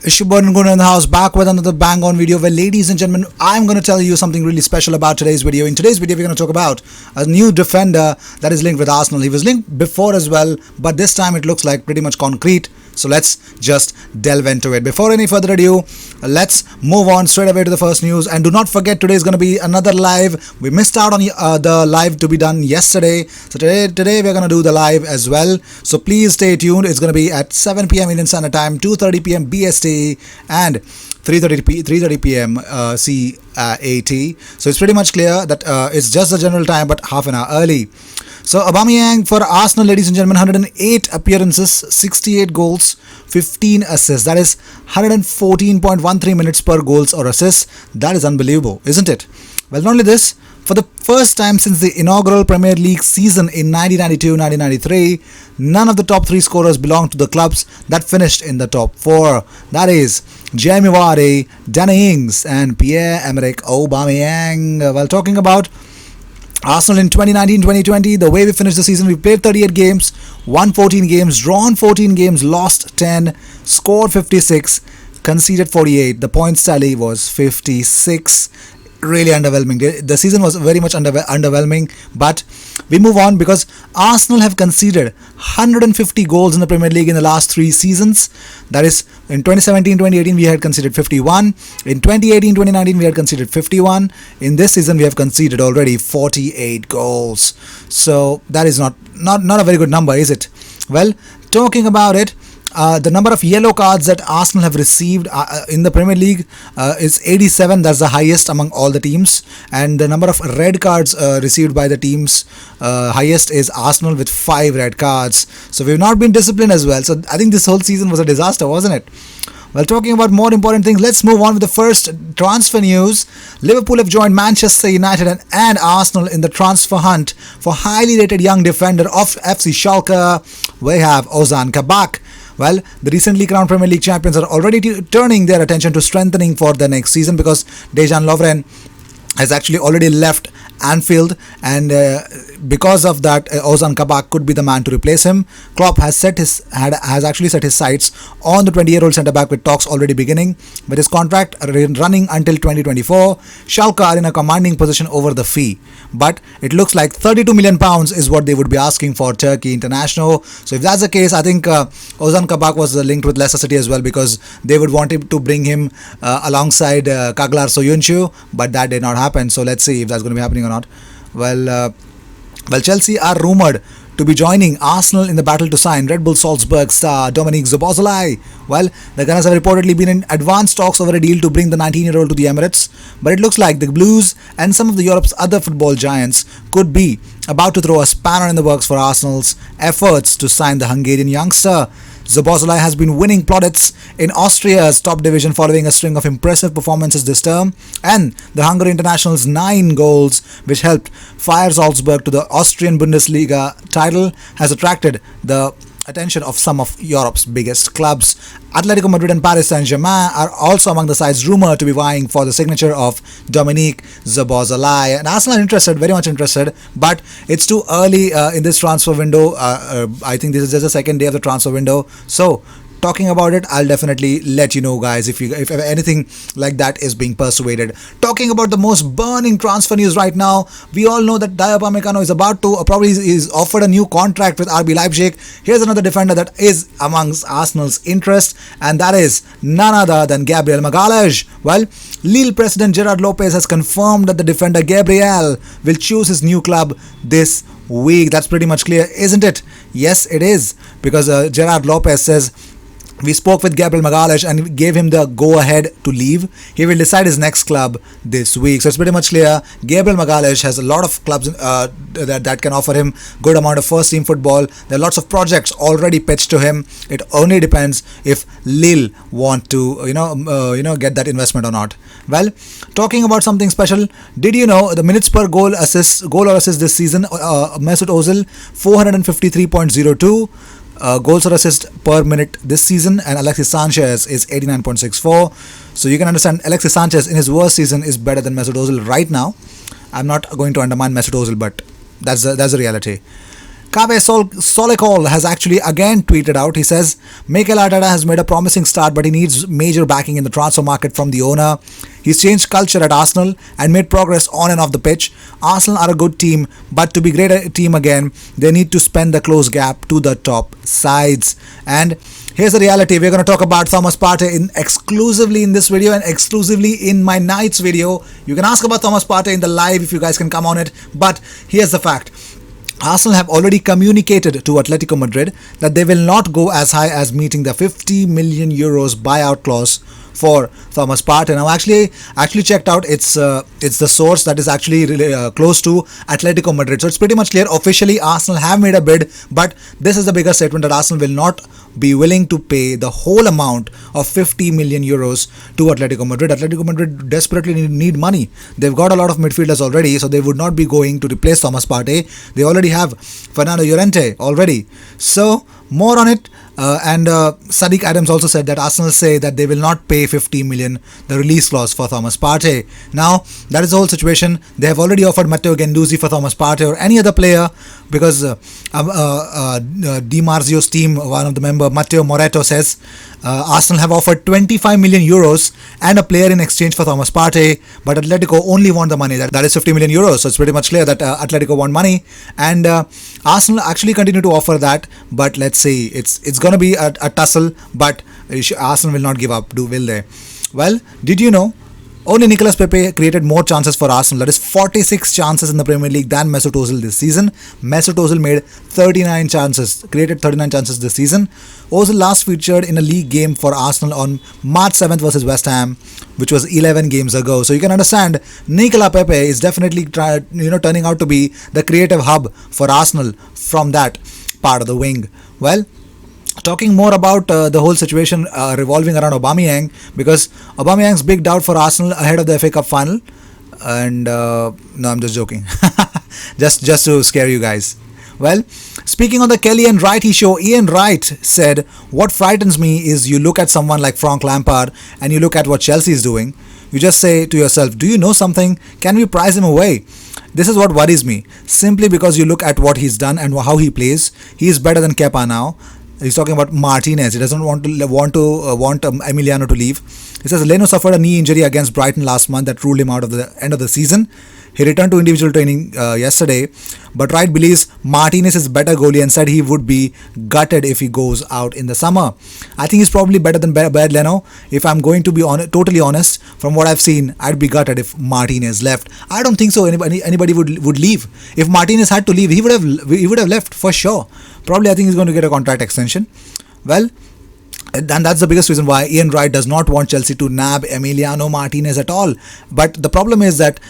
Shubhan Guna in the house, back with another bang on video where, ladies and gentlemen, I'm going to tell you something really special about today's video. In today's video, we're going to talk about a new defender that is linked with Arsenal. He was linked before as well, but this time it looks like pretty much concrete. So let's just delve into it. Before any further ado, let's move on straight away to the first news. And do not forget, today is going to be another live. We missed out on the live to be done yesterday. So today we're going to do the live as well. So please stay tuned. It's going to be at 7 p.m. Indian Standard Time, 2:30 p.m. BST, and 3:30 p.m. CAT. So it's pretty much clear that it's just the general time, but half an hour early. So Aubameyang for Arsenal, ladies and gentlemen, 108 appearances, 68 goals, 15 assists. That is 114.13 minutes per goals or assists. That is unbelievable, isn't it? Well, not only this, for the first time since the inaugural Premier League season in 1992-1993, none of the top three scorers belong to the clubs that finished in the top four. That is Jamie Vardy, Danny Ings, and Pierre-Emerick Aubameyang. While talking about Arsenal in 2019-2020, the way we finished the season, we played 38 games, won 14 games, drawn 14 games, lost 10, scored 56, conceded 48. The points tally was 56. Really underwhelming. The season was very much underwhelming, but we move on because Arsenal have conceded 150 goals in the Premier League in the last three seasons. That is, in 2017-2018 we had conceded 51. In 2018-2019 we had conceded 51. In this season we have conceded already 48 goals. So that is not a very good number, is it? Well, talking about it, the number of yellow cards that Arsenal have received in the Premier League is 87. That's the highest among all the teams. And the number of red cards received by the teams highest is Arsenal with 5 red cards. So we've not been disciplined as well. So I think this whole season was a disaster, wasn't it? Well, talking about more important things, let's move on with the first transfer news. Liverpool have joined Manchester United and Arsenal in the transfer hunt for highly rated young defender of FC Schalke. We have Ozan Kabak. Well, the recently crowned Premier League champions are already turning their attention to strengthening for the next season because Dejan Lovren has actually already left Anfield, and because of that, Ozan Kabak could be the man to replace him. Klopp has actually set his sights on the 20-year-old centre-back, with talks already beginning. With his contract running until 2024, Schalke are in a commanding position over the fee. But it looks like £32 million is what they would be asking for Turkey International. So if that's the case, I think Ozan Kabak was linked with Leicester City as well, because they would want him to bring him alongside Kaglar Soyuncu, but that did not happen. So let's see if that's going to be happening or not. Well, Chelsea are rumoured to be joining Arsenal in the battle to sign Red Bull Salzburg star Dominik Szoboszlai. Well, the Gunners have reportedly been in advanced talks over a deal to bring the 19-year-old to the Emirates, but it looks like the Blues and some of the Europe's other football giants could be about to throw a spanner in the works for Arsenal's efforts to sign the Hungarian youngster. Szoboszlai has been winning plaudits in Austria's top division following a string of impressive performances this term, and the Hungary international's 9 goals, which helped fire Salzburg to the Austrian Bundesliga title, has attracted the attention of some of Europe's biggest clubs. Atletico Madrid and Paris Saint-Germain are also among the sides rumoured to be vying for the signature of Dominik Szoboszlai. And Arsenal are interested, very much interested, but it's too early in this transfer window. I think this is just the second day of the transfer window. So, talking about it, I'll definitely let you know, guys, if anything like that is being persuaded. Talking about the most burning transfer news right now, we all know that Dayot Upamecano is about to, probably is offered a new contract with RB Leipzig. Here's another defender that is amongst Arsenal's interest, and that is none other than Gabriel Magalhaes. Well, Lille president Gerard Lopez has confirmed that the defender Gabriel will choose his new club this week. That's pretty much clear, isn't it? Yes, it is, because Gerard Lopez says, we spoke with Gabriel Magalhaes and gave him the go-ahead to leave. He will decide his next club this week. So it's pretty much clear. Gabriel Magalhaes has a lot of clubs that can offer him good amount of first-team football. There are lots of projects already pitched to him. It only depends if Lille want to, get that investment or not. Well, talking about something special, did you know the minutes per goal or assist this season? Mesut Ozil 453.02. Goals or assists per minute this season, and Alexis Sanchez is 89.64. So you can understand Alexis Sanchez in his worst season is better than Mesut Ozil right now. I'm not going to undermine Mesut Ozil, but that's the reality. Solikol has actually again tweeted out. He says, Mikel Arteta has made a promising start, but he needs major backing in the transfer market from the owner. He's changed culture at Arsenal and made progress on and off the pitch. Arsenal are a good team, but to be a great team again, they need to spend the close gap to the top sides. And here's the reality. We're going to talk about Thomas Partey exclusively in this video and exclusively in my night's video. You can ask about Thomas Partey in the live if you guys can come on it. But here's the fact. Arsenal have already communicated to Atletico Madrid that they will not go as high as meeting the 50 million euros buyout clause for Thomas Partey. Now, actually checked out. It's the source that is actually really, close to Atletico Madrid. So it's pretty much clear. Officially, Arsenal have made a bid, but this is the bigger statement that Arsenal will not be willing to pay the whole amount of 50 million euros to Atletico Madrid. Atletico Madrid desperately need money. They've got a lot of midfielders already, so they would not be going to replace Thomas Partey. They already have Fernando Llorente already. So more on it. And Sadiq Adams also said that Arsenal say that they will not pay 50 million, the release clause for Thomas Partey. Now, that is the whole situation. They have already offered Matteo Guendouzi for Thomas Partey or any other player because Di Marzio's team, one of the member, Matteo Moretto says Arsenal have offered 25 million euros and a player in exchange for Thomas Partey, but Atletico only want the money. That is 50 million euros. So it's pretty much clear that Atletico want money, and Arsenal actually continue to offer that. But let's see, it's going to be a tussle, but Arsenal will not give up, will they? Well, did you know only Nicolas Pepe created more chances for Arsenal? That is 46 chances in the Premier League than Mesut Ozil this season. Mesut Ozil made 39 chances, created 39 chances this season. Ozil last featured in a league game for Arsenal on March 7th versus West Ham, which was 11 games ago. So you can understand Nicolas Pepe is definitely turning out to be the creative hub for Arsenal from that part of the wing. Well, talking more about the whole situation revolving around Aubameyang, because Aubameyang's big doubt for Arsenal ahead of the FA Cup final. And no, I'm just joking. just to scare you guys. Well, speaking on the Kelly and Wrighty show, Ian Wright said, what frightens me is you look at someone like Frank Lampard and you look at what Chelsea is doing. You just say to yourself, do you know something? Can we prize him away? This is what worries me. Simply because you look at what he's done and how he plays, he is better than Kepa now. He's talking about Martinez. He doesn't want Emiliano to leave. He says Leno suffered a knee injury against Brighton last month that ruled him out of the end of the season. He returned to individual training yesterday, but Wright believes Martinez is better goalie and said he would be gutted if he goes out in the summer. I think he's probably better than Bernd Leno. If I'm going to be totally honest, from what I've seen, I'd be gutted if Martinez left. I don't think so. Anybody would leave. If Martinez had to leave, he would have left for sure. Probably, I think he's going to get a contract extension. Well, and that's the biggest reason why Ian Wright does not want Chelsea to nab Emiliano Martinez at all. But the problem is that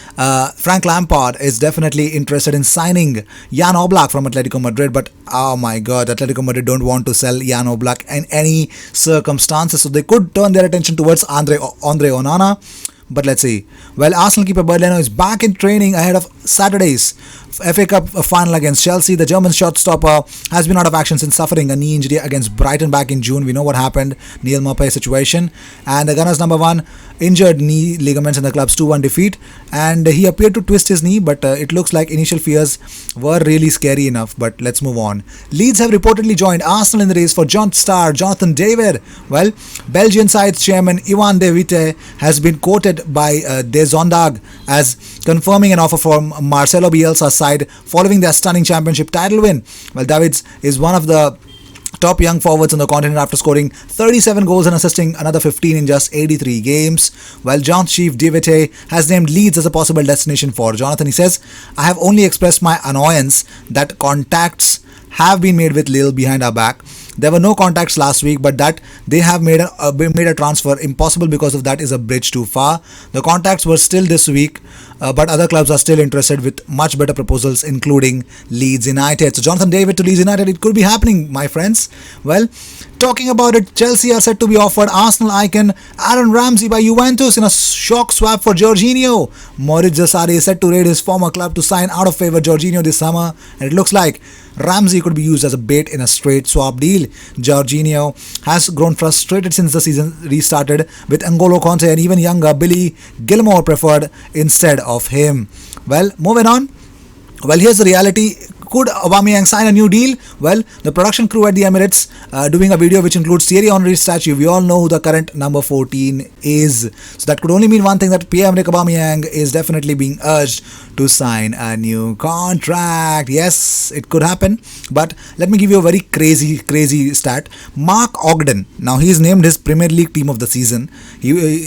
Frank Lampard is definitely interested in signing Jan Oblak from Atletico Madrid. But oh my God, Atletico Madrid don't want to sell Jan Oblak in any circumstances. So they could turn their attention towards Andre Onana. But let's see. Well, Arsenal keeper Bernd Leno is back in training ahead of Saturday's FA Cup final against Chelsea. The German shot-stopper has been out of action since suffering a knee injury against Brighton back in June. We know what happened, Neil Maupay situation. And the Gunners' number one injured knee ligaments in the club's 2-1 defeat. And he appeared to twist his knee, but it looks like initial fears were really scary enough. But let's move on. Leeds have reportedly joined Arsenal in the race for star Jonathan David. Well, Belgian side's chairman Ivan de Witte has been quoted by De Zondag as confirming an offer from Marcelo Bielsa's side following their stunning championship title win. Well, Davids is one of the top young forwards on the continent after scoring 37 goals and assisting another 15 in just 83 games. While John Chief De Witte has named Leeds as a possible destination for Jonathan, he says, I have only expressed my annoyance that contacts have been made with Lille behind our back. There were no contacts last week, but that they have made a transfer impossible because of that is a bridge too far. The contacts were still this week, but other clubs are still interested with much better proposals, including Leeds United. So Jonathan David to Leeds United, it could be happening, my friends. Well, talking about it, Chelsea are set to be offered Arsenal icon Aaron Ramsey by Juventus in a shock swap for Jorginho. Maurizio Sarri is set to raid his former club to sign out of favour Jorginho this summer, and it looks like Ramsey could be used as a bait in a straight swap deal. Jorginho has grown frustrated since the season restarted, with N'Golo Conte and even younger Billy Gilmore preferred instead of him. Well, moving on. Well, here's the reality. Could Aubameyang sign a new deal? Well, the production crew at the Emirates doing a video which includes Thierry Henry's statue. We all know who the current number 14 is. So that could only mean one thing, that Pierre-Emerick Aubameyang is definitely being urged to sign a new contract. Yes, it could happen. But let me give you a very crazy stat. Mark Ogden, now he is named his Premier League team of the season.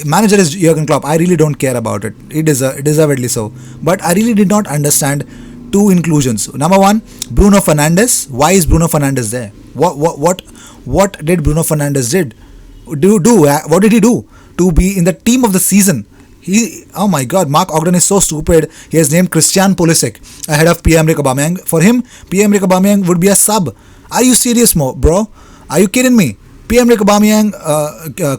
Manager is Jurgen Klopp. I really don't care about it. It is deservedly so. But I really did not understand two inclusions. Number one, Bruno Fernandes. Why is Bruno Fernandes there? What did Bruno Fernandes do? What did he do to be in the team of the season? Oh my God, Mark Ogden is so stupid. He has named Christian Pulisic ahead of Pierre-Emerick Aubameyang. For him, Pierre-Emerick Aubameyang would be a sub. Are you serious, bro? Are you kidding me? Pierre-Emerick Aubameyang,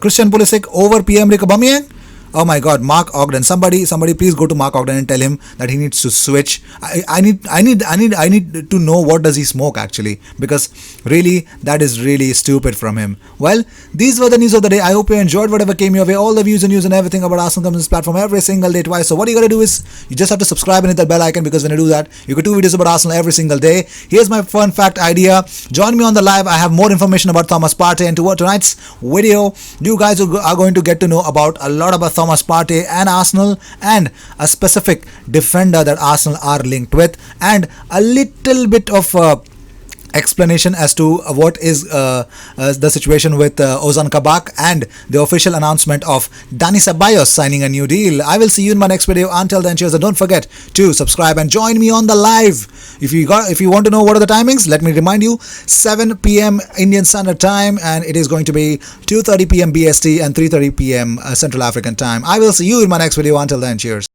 Christian Pulisic over Pierre-Emerick Aubameyang? Oh my God, Mark Ogden! Somebody, please go to Mark Ogden and tell him that he needs to switch. I need to know what does he smoke actually, because really that is really stupid from him. Well, these were the news of the day. I hope you enjoyed whatever came your way. All the views and news and everything about Arsenal comes on this platform every single day, twice. So what you gotta do is you just have to subscribe and hit that bell icon, because when you do that, you get 2 videos about Arsenal every single day. Here's my fun fact idea. Join me on the live. I have more information about Thomas Partey, and tonight's video, you guys are going to get to know about a lot about Thomas Partey and Arsenal, and a specific defender that Arsenal are linked with, and a little bit of explanation as to what is the situation with Ozan Kabak, and the official announcement of Dani Ceballos signing a new deal. I will see you in my next video. Until then, cheers, and don't forget to subscribe and join me on the live. If you want to know what are the timings, let me remind you: 7 p.m. Indian Standard Time, and it is going to be 2:30 p.m. BST and 3:30 p.m. Central African Time. I will see you in my next video. Until then, cheers.